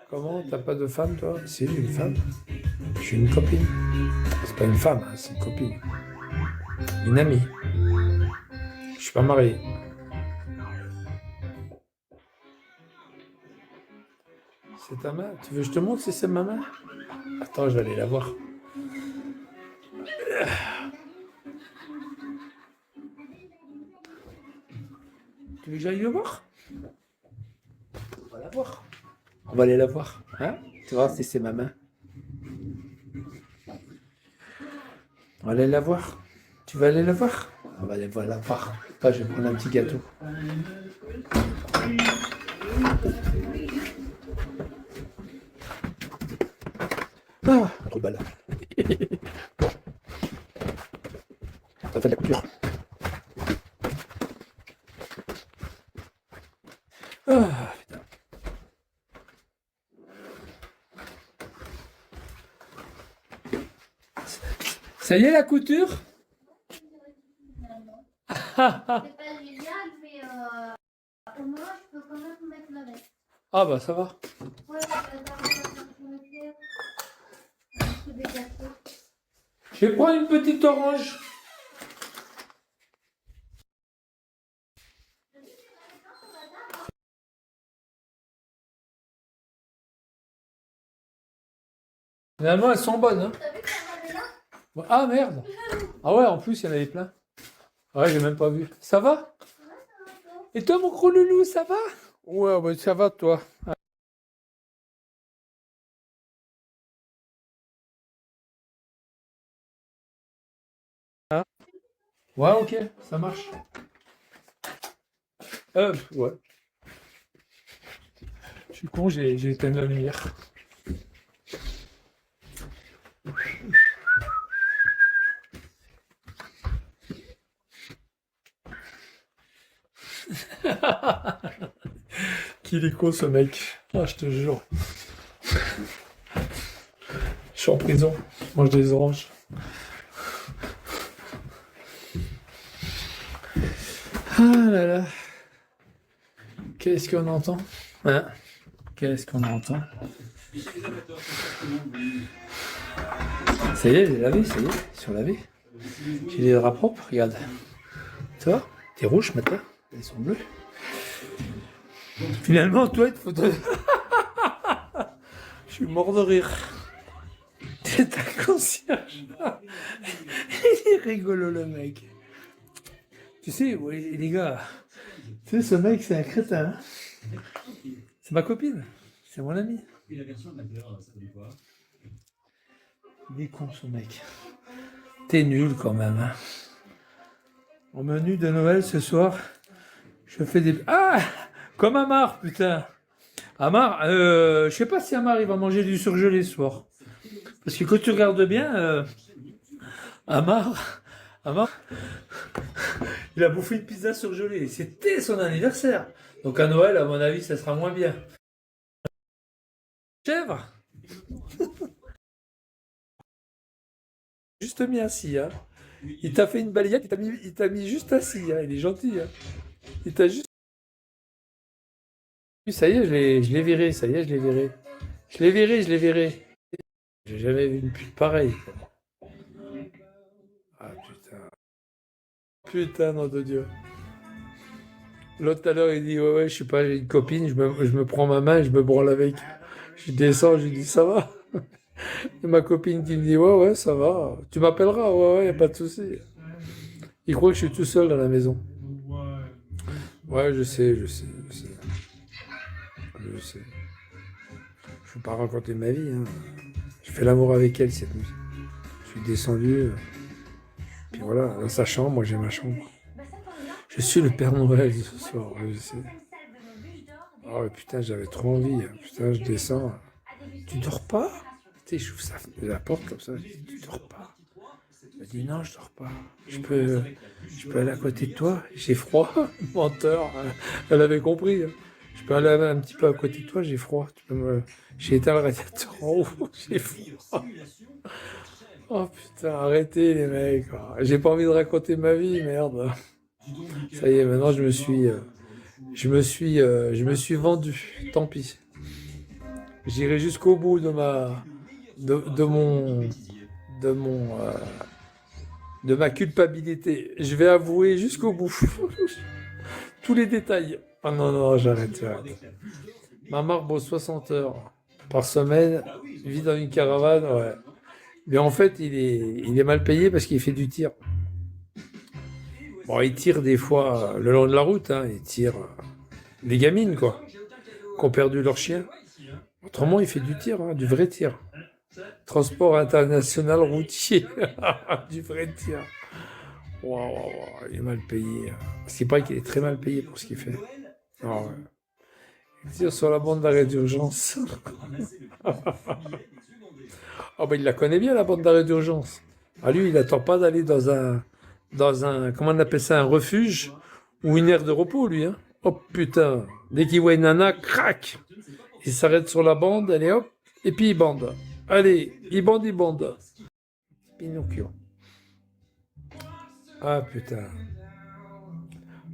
Comment? T'as pas de femme, toi? Si, j'ai une femme. J'ai une copine. C'est pas une femme, hein, c'est une copine. Une amie. Je suis pas marié. C'est ta main? Tu veux que je te montre si c'est ma main? Attends, je vais aller la voir. Tu veux que j'aille le voir? On va la voir. On va aller la voir. Hein? Tu vois si c'est ma main. On va aller la voir. Tu vas aller la voir? On va aller voir la voir. Attends, je vais prendre un petit gâteau. Ah, trop balle. T'as fait de la couture. Ah, putain. Ça y est la couture? C'est pas génial, mais au moins je peux quand même mettre ma veste. Ah bah ça va. Ouais, un peu des gâteaux. Je vais prendre une petite orange. Finalement, elles sont bonnes. Hein. T'as vu qu'on avait là? Ah merde. Ah ouais, en plus, il y en avait plein. Ouais, j'ai même pas vu. Ça va? Et toi, mon gros loulou, ça va? Ouais, bah, ça va, toi. Hein? Ouais, ok, ça marche. Ouais. Je suis con, j'ai éteint la lumière. Qu'il est con, ce mec. Ah, je te jure. Je suis en prison. Je mange des oranges. Ah là là. Qu'est-ce qu'on entend? Hein? Qu'est-ce qu'on entend? Ça y est, j'ai lavé, ça y est, ils sont lavés. J'ai les draps propres, regarde. Tu vois? T'es rouge maintenant, ils sont bleus. Finalement, toi, il te faut de... Je suis mort de rire. T'es ta concierge. Il est rigolo, le mec. Tu sais, ouais, les gars, tu sais, ce mec, c'est un crétin. Hein, c'est ma copine. C'est mon ami. Il est con, ce mec. T'es nul, quand même. Hein. Au menu de Noël, ce soir, je fais des... Ah! Comme Amar, putain. Amar, je sais pas si Amar, il va manger du surgelé ce soir. Parce que quand tu regardes bien, Amar, il a bouffé une pizza surgelée. C'était son anniversaire. Donc à Noël, à mon avis, ça sera moins bien. Chèvre. Juste mis assis, hein. Il t'a fait une balayette, il t'a mis juste assis, hein. Il est gentil, hein. Il t'a juste... Ça y est, je l'ai viré, ça y est, je l'ai viré. Je l'ai viré. J'ai jamais vu une pute pareille. Ah putain. Putain, nom de Dieu. L'autre tout à l'heure, il dit, ouais, je sais pas, j'ai une copine, je me prends ma main, je me branle avec. Je descends, je lui dis, ça va? Et ma copine qui me dit, ouais, ça va. Tu m'appelleras, ouais, y a pas de souci. Il croit que je suis tout seul dans la maison. Ouais, je sais. Je sais. Je ne vais pas raconter ma vie. Hein. Je fais l'amour avec elle cette nuit. Je suis descendu. Puis voilà, dans sa chambre, moi j'ai ma chambre. Je suis le Père Noël ce soir, je sais. Oh putain, j'avais trop envie. Hein. Putain, je descends. Tu dors pas? Tu sais, j'ouvre la porte comme ça. Je dis, tu dors pas? Elle me dit, non, je dors pas. Je peux aller à côté de toi? J'ai froid. Menteur. Hein. Elle avait compris. Hein. Je peux aller un petit peu à côté de toi, j'ai froid. J'ai éteint le radiateur en haut, j'ai froid. Oh putain, arrêtez les mecs. J'ai pas envie de raconter ma vie, merde. Ça y est, maintenant je me suis vendu. Tant pis. J'irai jusqu'au bout de ma, de mon, de mon, de ma culpabilité. Je vais avouer jusqu'au bout. Tous les détails. Ah non, non, j'arrête. Ma marque bosse 60 heures par semaine, vit dans une caravane, ouais. Mais en fait, il est mal payé parce qu'il fait du tir. Bon, il tire des fois le long de la route, hein, il tire des gamines, quoi, qui ont perdu leur chien. Autrement, il fait du tir, hein, du vrai tir. Transport international routier, du vrai tir. Waouh, waouh, waouh, il est mal payé. Parce qu'il paraît qu'il est très mal payé pour ce qu'il fait. Ah ouais. Il tire sur la bande d'arrêt d'urgence. Ah ben il la connaît bien, la bande d'arrêt d'urgence. Ah lui, il n'attend pas d'aller dans un, comment on appelle ça, un refuge ou une aire de repos, lui. Hein. Oh putain, dès qu'il voit une nana, crac, il s'arrête sur la bande, allez hop, et puis il bande. Allez, il bande, il bande. Pinocchio. Ah putain.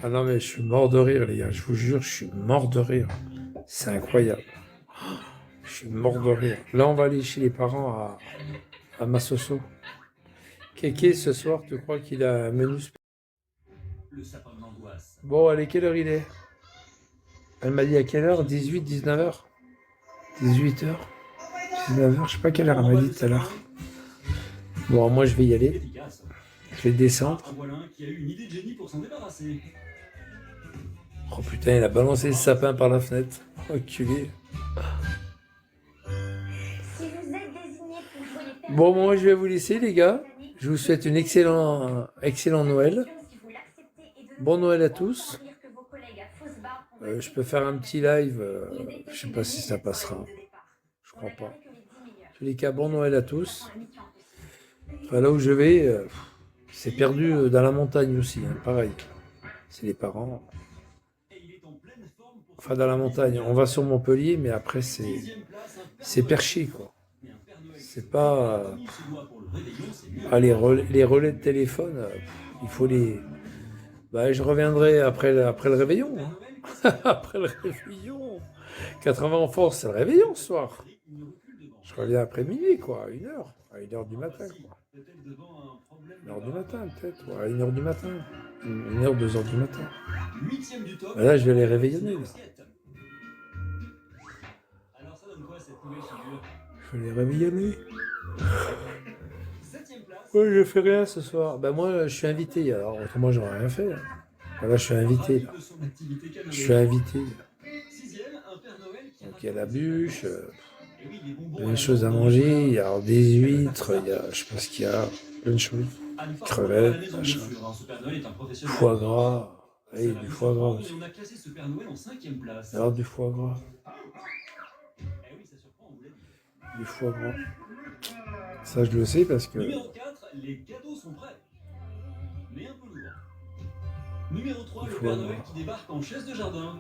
Ah non mais je suis mort de rire, les gars, je vous jure, je suis mort de rire. C'est incroyable. Je suis mort de rire. Là, on va aller chez les parents à Massoso. Kéké, ce soir, tu crois qu'il a un menu spécial? Bon, allez, quelle heure il est? Elle m'a dit à quelle heure? 18, 19 heures? 18 heures? 19 heures, je sais pas quelle heure elle m'a dit tout à l'heure. Bon, moi, je vais y aller. Je vais descendre. Oh putain, il a balancé le sapin par la fenêtre. Enculé. Bon, moi, je vais vous laisser, les gars. Je vous souhaite une excellent Noël. Bon Noël à tous. Je peux faire un petit live. Je sais pas si ça passera. Je crois pas. En tous les cas, bon Noël à tous. Enfin, là où je vais, c'est perdu dans la montagne aussi. Hein, pareil. C'est les parents. Enfin, dans la montagne. On va sur Montpellier, mais après, c'est perché, quoi. C'est pas... les relais de téléphone, il faut les... Bah, je reviendrai après le réveillon. Hein. Après le réveillon. 80 en force, c'est le réveillon ce soir. Je reviens après minuit, quoi, à 1h. À 1h du matin, quoi. 1h du matin, peut-être. Ouais, à 1h du matin. 1h, 2h du matin. Bah là, je vais les réveillonner, là. Je vais les réveillonner. Ouais, je fais rien ce soir. Bah moi, je suis invité, alors autrement, j'aurais rien fait. Hein. Là, je suis invité, là. Je suis invité. Donc, il y a la bûche, il y a des choses à manger, il y a des huîtres, il y a, je sais pas ce qu'il y a, plein de choses. Crevettes, machin. Foie gras. Oui, du foie gras aussi. Alors, du foie gras. Du foie gras. Ça, je le sais parce que... Numéro 4, les cadeaux sont prêts. Mais un peu lourd. Numéro 3, le Père Noël qui débarque en chaise de jardin.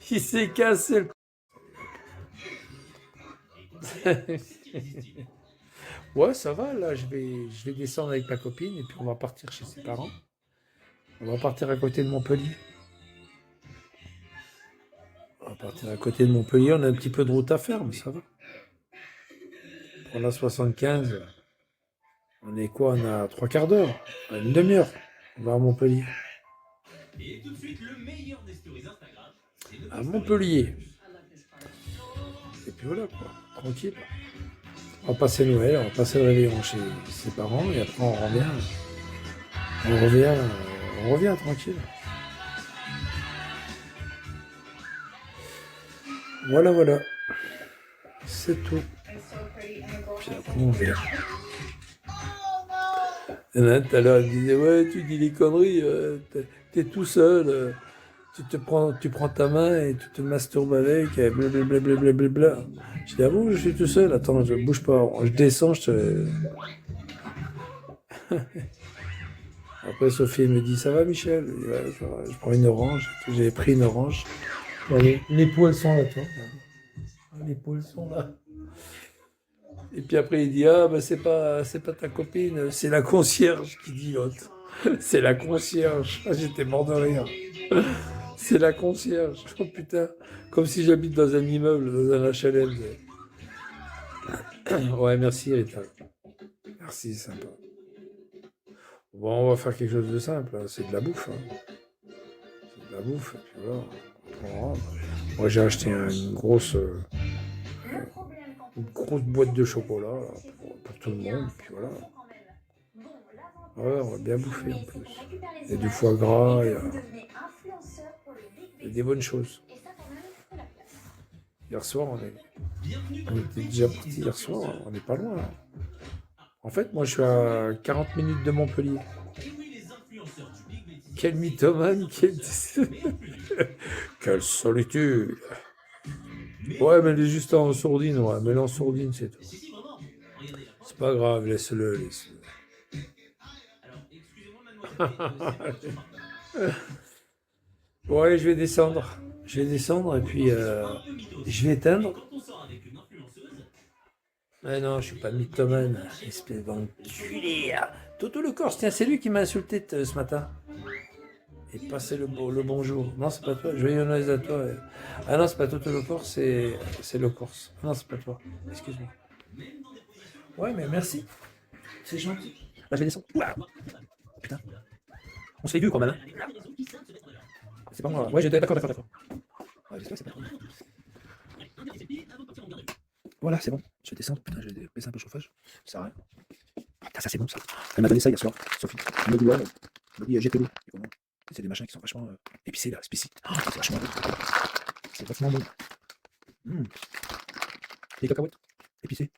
Il s'est cassé le... Ouais, ça va, là, je vais descendre avec ma copine et puis on va partir chez ses parents. On va partir à côté de Montpellier. On va partir à côté de Montpellier, on a un petit peu de route à faire, mais ça va. Pour la 75, on est quoi? On a 3/4 d'heure, une demi-heure. On va à Montpellier. Et tout de suite, le meilleur des stories Instagram. À Montpellier. Et puis voilà, quoi, tranquille. On va passer Noël, on va passer le réveillon chez ses parents et après on revient tranquille. Voilà. C'est tout. Puis après on verra. Il y en a un tout à l'heure, il disait, ouais, tu dis des conneries, t'es tout seul, tu prends ta main et tu te masturbes avec, blablabla. Je dis, ah bon, je suis tout seul, attends, je bouge pas, je descends, Après, Sophie me dit, ça va, Michel? Je dis, ouais, ça va. Je prends une orange, j'ai pris une orange. Allez, les poils sont là, toi. Les poils sont là. Et puis après, il dit, ah, ben c'est pas ta copine, c'est la concierge qui dit l'autre. C'est la concierge. Ah, j'étais mort de rire. C'est la concierge. Oh putain, comme si j'habite dans un immeuble, dans un HLM. Ouais, merci Rita. Merci, c'est sympa. Bon, on va faire quelque chose de simple, hein. C'est de la bouffe. Hein. C'est de la bouffe, et puis voilà. On rentre. Moi, j'ai acheté une grosse boîte de chocolat là, pour tout le monde, puis voilà. Ouais, on va bien bouffer en plus. Il y a du foie gras, il y a des bonnes choses. Hier soir, on était déjà parti hier soir, on n'est pas loin. Là. En fait, moi, je suis à 40 minutes de Montpellier. Quel mythomane, quelle solitude. Ouais, mais elle est juste en sourdine, ouais. Mais en sourdine, c'est tout. C'est pas grave, laisse-le, laisse-le. Bon, allez, je vais descendre. Je vais descendre et puis je vais éteindre. Mais non, je suis pas mythomane, espèce d'enculé. Toto le Corse, tiens, c'est lui qui m'a insulté ce matin. Et passé le bonjour. Non, c'est pas toi. Joyeux Noël à toi. Ah non, c'est pas Toto le Corse, c'est le Corse. Non, c'est pas toi. Excuse-moi. Ouais, mais merci. C'est gentil. Là, je vais descendre. Ouah. Putain. On se fait vieux quand même. Hein. C'est pas moi. Ouais, j'étais d'accord. Ouais, j'espère que c'est pas toi. Voilà, c'est bon. Je vais descendre. Putain, je vais baisser un peu le chauffage. Ça sert à rien. Putain, ça c'est bon ça. Elle m'a donné ça hier soir, Sophie. Elle m'a dit, ouais, elle m'a dit, jette-le. C'est des machins qui sont vachement épicés là, spécifiques. Oh, c'est vachement bon. C'est vachement bon. Mmh. Les cacahuètes épicées.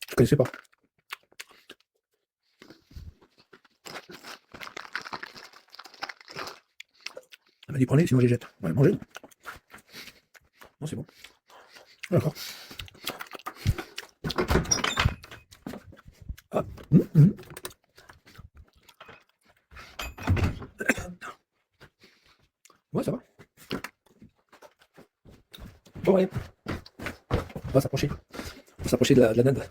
Je connaissais pas. Elle m'a dit, prenez, sinon je les jette. Ouais, mangez. Non, c'est bon. D'accord. Ah. Ouais, ça va. Bon, allez. On va s'approcher. On va s'approcher de la dinde.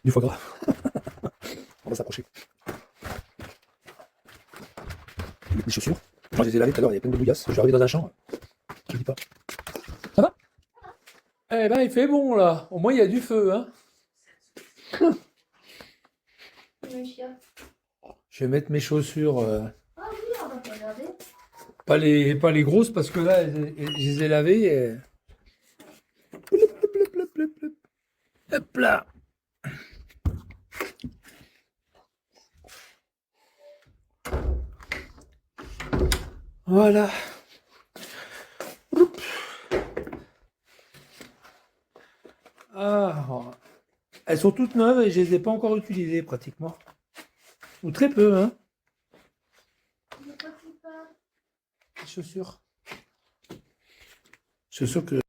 Du foie gras. On va s'approcher. Les chaussures. Moi, je les ai lavées tout à l'heure, il y a plein de bouillasses. Je suis arrivé dans un champ. Je dis pas. Ça va? Eh ben, il fait bon, là. Au moins, il y a du feu, hein. Je vais mettre mes chaussures. Ah oui, on va regarder. Pas les grosses, parce que là, je les ai lavées. Et... Hop là. Voilà. Ah, elles sont toutes neuves et je les ai pas encore utilisées pratiquement. Ou très peu, hein. Les chaussures. Chaussures que